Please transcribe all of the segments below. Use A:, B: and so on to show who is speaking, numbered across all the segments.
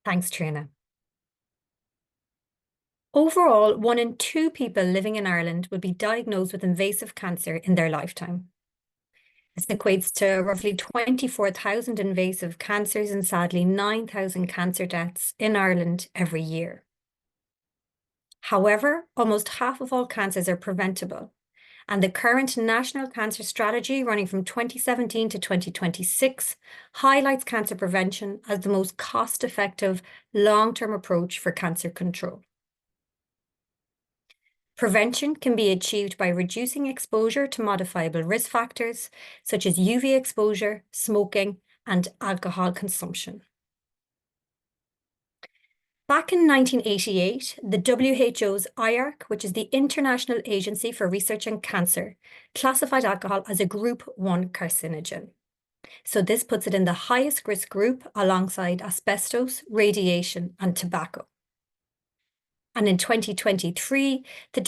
A: Thanks, Trina. Overall, 1 in 2 people living in Ireland will be diagnosed with invasive cancer in their lifetime. This equates to roughly 24,000 invasive cancers and sadly 9,000 cancer deaths in Ireland every year. However, almost half of all cancers are preventable, and the current National Cancer Strategy running from 2017 to 2026 highlights cancer prevention as the most cost-effective long-term approach for cancer control. Prevention can be achieved by reducing exposure to modifiable risk factors, such as UV exposure, smoking, and alcohol consumption. Back in 1988, the WHO's IARC, which is the International Agency for Research on Cancer, classified alcohol as a Group 1 carcinogen. So this puts it in the highest risk group alongside asbestos, radiation, and tobacco. And in 2023, the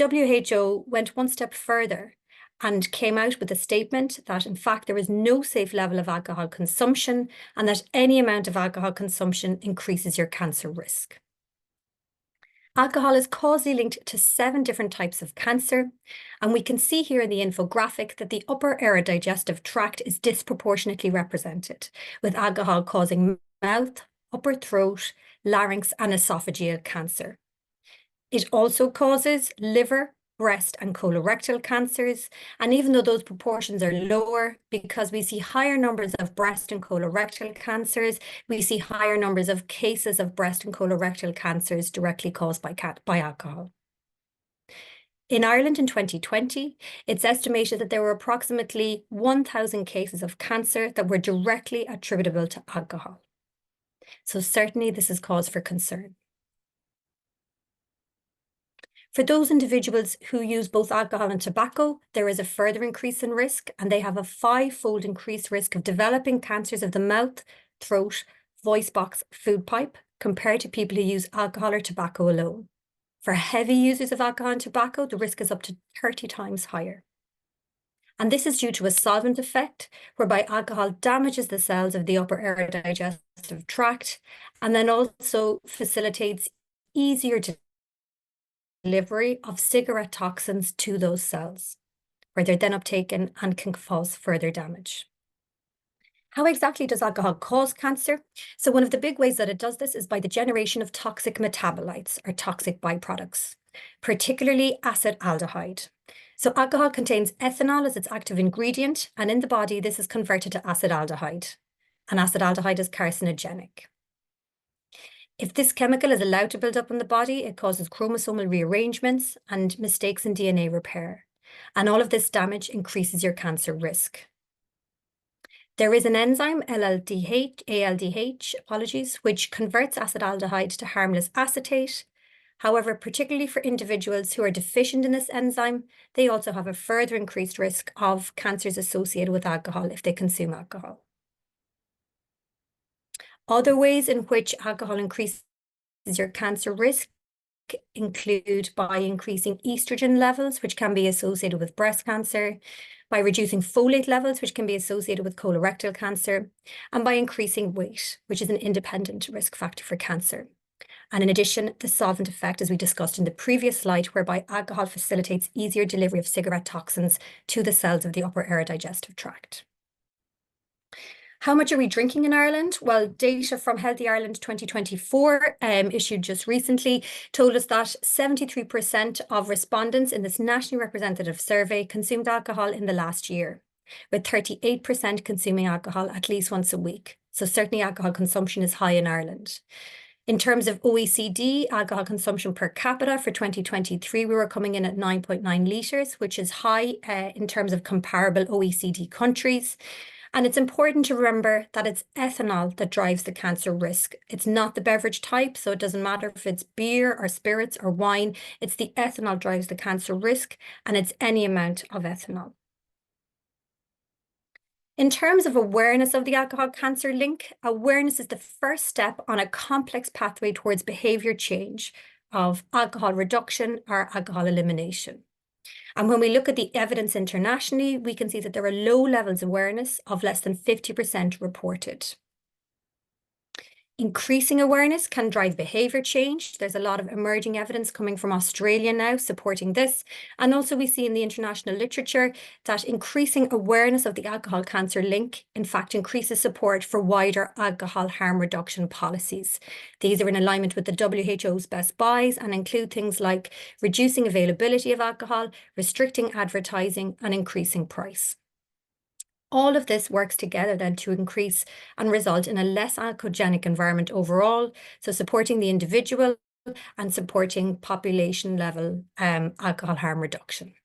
A: WHO went one step further and came out with a statement that, in fact, there is no safe level of alcohol consumption and that any amount of alcohol consumption increases your cancer risk. Alcohol is causally linked to 7 different types of cancer, and we can see here in the infographic that the upper aerodigestive tract is disproportionately represented, with alcohol causing mouth, upper throat, larynx, and esophageal cancer. It also causes liver, breast, and colorectal cancers. And even though those proportions are lower, because we see higher numbers of breast and colorectal cancers, we see higher numbers of cases of breast and colorectal cancers directly caused by alcohol. In Ireland in 2020, it's estimated that there were approximately 1,000 cases of cancer that were directly attributable to alcohol. So certainly this is cause for concern. For those individuals who use both alcohol and tobacco, there is a further increase in risk, and they have a 5-fold increased risk of developing cancers of the mouth, throat, voice box, food pipe, compared to people who use alcohol or tobacco alone. For heavy users of alcohol and tobacco, the risk is up to 30 times higher. And this is due to a solvent effect, whereby alcohol damages the cells of the upper aerodigestive tract, and then also facilitates easier delivery of cigarette toxins to those cells, where they're then uptaken and can cause further damage. How exactly does alcohol cause cancer? So one of the big ways that it does this is by the generation of toxic metabolites or toxic byproducts, particularly acetaldehyde. So alcohol contains ethanol as its active ingredient, and in the body, this is converted to acetaldehyde. And acetaldehyde is carcinogenic. If this chemical is allowed to build up in the body, it causes chromosomal rearrangements and mistakes in DNA repair. And all of this damage increases your cancer risk. There is an enzyme, ALDH, which converts acetaldehyde to harmless acetate. However, particularly for individuals who are deficient in this enzyme, they also have a further increased risk of cancers associated with alcohol if they consume alcohol. Other ways in which alcohol increases your cancer risk include by increasing estrogen levels, which can be associated with breast cancer, by reducing folate levels, which can be associated with colorectal cancer, and by increasing weight, which is an independent risk factor for cancer. And in addition, the solvent effect, as we discussed in the previous slide, whereby alcohol facilitates easier delivery of cigarette toxins to the cells of the upper aerodigestive tract. How much are we drinking in Ireland? Well, data from Healthy Ireland 2024, issued just recently, told us that 73% of respondents in this nationally representative survey consumed alcohol in the last year, with 38% consuming alcohol at least once a week. So certainly alcohol consumption is high in Ireland. In terms of OECD alcohol consumption per capita for 2023, we were coming in at 9.9 litres, which is high in terms of comparable OECD countries. And it's important to remember that it's ethanol that drives the cancer risk. It's not the beverage type, so it doesn't matter if it's beer or spirits or wine. It's the ethanol drives the cancer risk, and it's any amount of ethanol. In terms of awareness of the alcohol cancer link, awareness is the first step on a complex pathway towards behaviour change of alcohol reduction or alcohol elimination. And when we look at the evidence internationally, we can see that there are low levels of awareness of less than 50% reported. Increasing awareness can drive behaviour change. There's a lot of emerging evidence coming from Australia now supporting this. And also we see in the international literature that increasing awareness of the alcohol cancer link, in fact, increases support for wider alcohol harm reduction policies. These are in alignment with the WHO's best buys and include things like reducing availability of alcohol, restricting advertising, and increasing price. All of this works together then to increase and result in a less alcoholic environment overall, so supporting the individual and supporting population level alcohol harm reduction.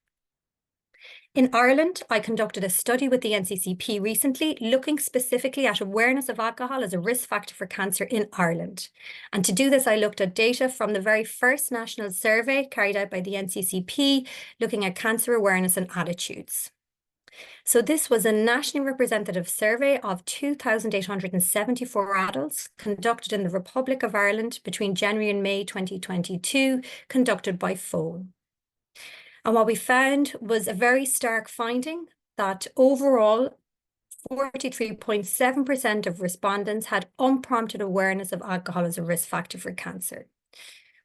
A: In Ireland, I conducted a study with the NCCP recently, looking specifically at awareness of alcohol as a risk factor for cancer in Ireland. And to do this, I looked at data from the very first national survey carried out by the NCCP, looking at cancer awareness and attitudes. So this was a nationally representative survey of 2,874 adults conducted in the Republic of Ireland between January and May 2022, conducted by phone. And what we found was a very stark finding that overall, 43.7% of respondents had unprompted awareness of alcohol as a risk factor for cancer,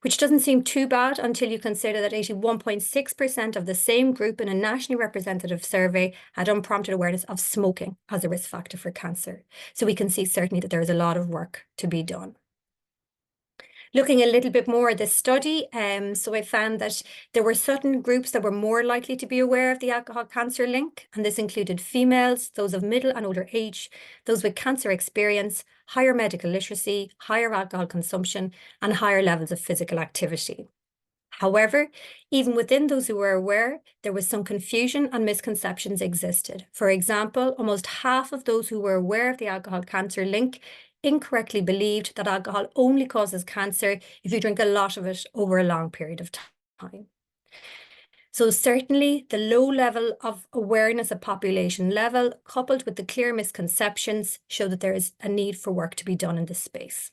A: which doesn't seem too bad until you consider that 81.6% of the same group in a nationally representative survey had unprompted awareness of smoking as a risk factor for cancer. So we can see certainly that there is a lot of work to be done. Looking a little bit more at this study, so I found that there were certain groups that were more likely to be aware of the alcohol cancer link, and this included females, those of middle and older age, those with cancer experience, higher medical literacy, higher alcohol consumption, and higher levels of physical activity. However, even within those who were aware, there was some confusion and misconceptions existed. For example, almost half of those who were aware of the alcohol cancer link incorrectly believed that alcohol only causes cancer if you drink a lot of it over a long period of time. So certainly the low level of awareness at population level, coupled with the clear misconceptions, show that there is a need for work to be done in this space.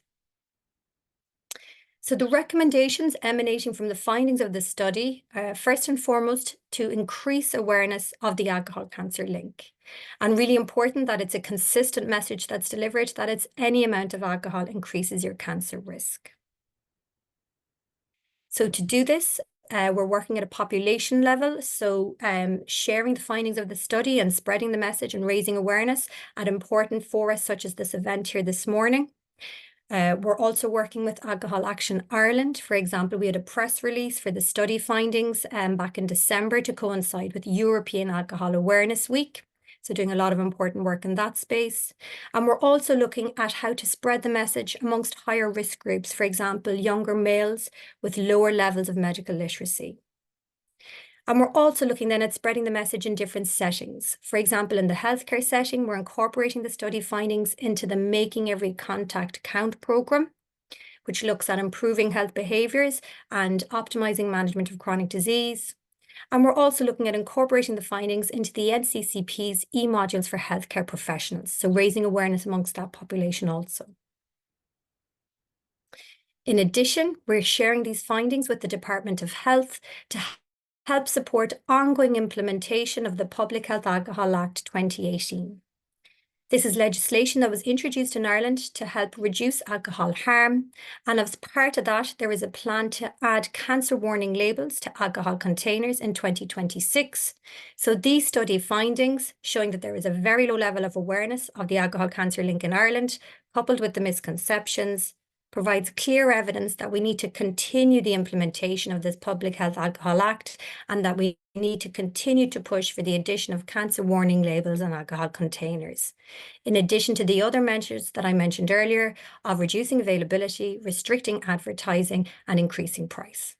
A: So the recommendations emanating from the findings of the study are first and foremost to increase awareness of the alcohol cancer link. And really important that it's a consistent message that's delivered, that it's any amount of alcohol increases your cancer risk. So to do this, we're working at a population level, so sharing the findings of the study and spreading the message and raising awareness at important forums such as this event here this morning. We're also working with Alcohol Action Ireland. For example, we had a press release for the study findings back in December to coincide with European Alcohol Awareness Week. So doing a lot of important work in that space. And we're also looking at how to spread the message amongst higher risk groups, for example, younger males with lower levels of medical literacy. And we're also looking then at spreading the message in different settings. For example, in the healthcare setting, we're incorporating the study findings into the Making Every Contact Count programme, which looks at improving health behaviours and optimising management of chronic disease. And we're also looking at incorporating the findings into the NCCP's e-modules for healthcare professionals, so raising awareness amongst that population also. In addition, we're sharing these findings with the Department of Health to help support ongoing implementation of the Public Health Alcohol Act 2018. This is legislation that was introduced in Ireland to help reduce alcohol harm, and as part of that, there is a plan to add cancer warning labels to alcohol containers in 2026. So these study findings showing that there is a very low level of awareness of the alcohol cancer link in Ireland, coupled with the misconceptions, provides clear evidence that we need to continue the implementation of this Public Health Alcohol Act and that we need to continue to push for the addition of cancer warning labels on alcohol containers. In addition to the other measures that I mentioned earlier of reducing availability, restricting advertising, and increasing price.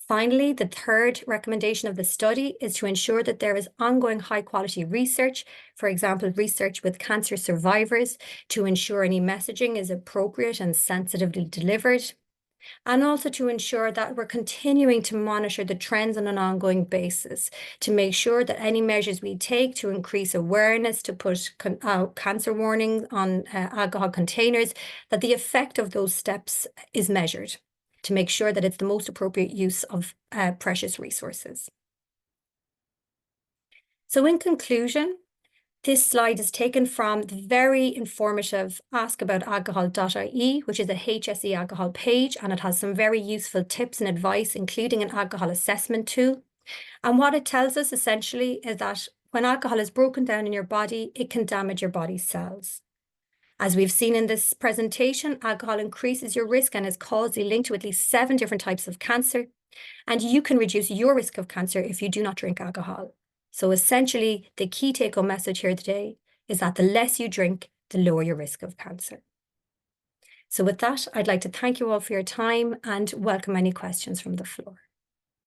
A: Finally, the third recommendation of the study is to ensure that there is ongoing high-quality research, for example, research with cancer survivors, to ensure any messaging is appropriate and sensitively delivered, and also to ensure that we're continuing to monitor the trends on an ongoing basis to make sure that any measures we take to increase awareness, to put cancer warnings on alcohol containers, that the effect of those steps is measured, to make sure that it's the most appropriate use of precious resources. So in conclusion, This slide is taken from the very informative askaboutalcohol.ie, which is a HSE alcohol page, and it has some very useful tips and advice, including an alcohol assessment tool. And what it tells us essentially is that when alcohol is broken down in your body, it can damage your body's cells. As we've seen in this presentation, alcohol increases your risk and is causally linked to at least 7 different types of cancer. And you can reduce your risk of cancer if you do not drink alcohol. So essentially, the key take-home message here today is that the less you drink, the lower your risk of cancer. So with that, I'd like to thank you all for your time and welcome any questions from the floor.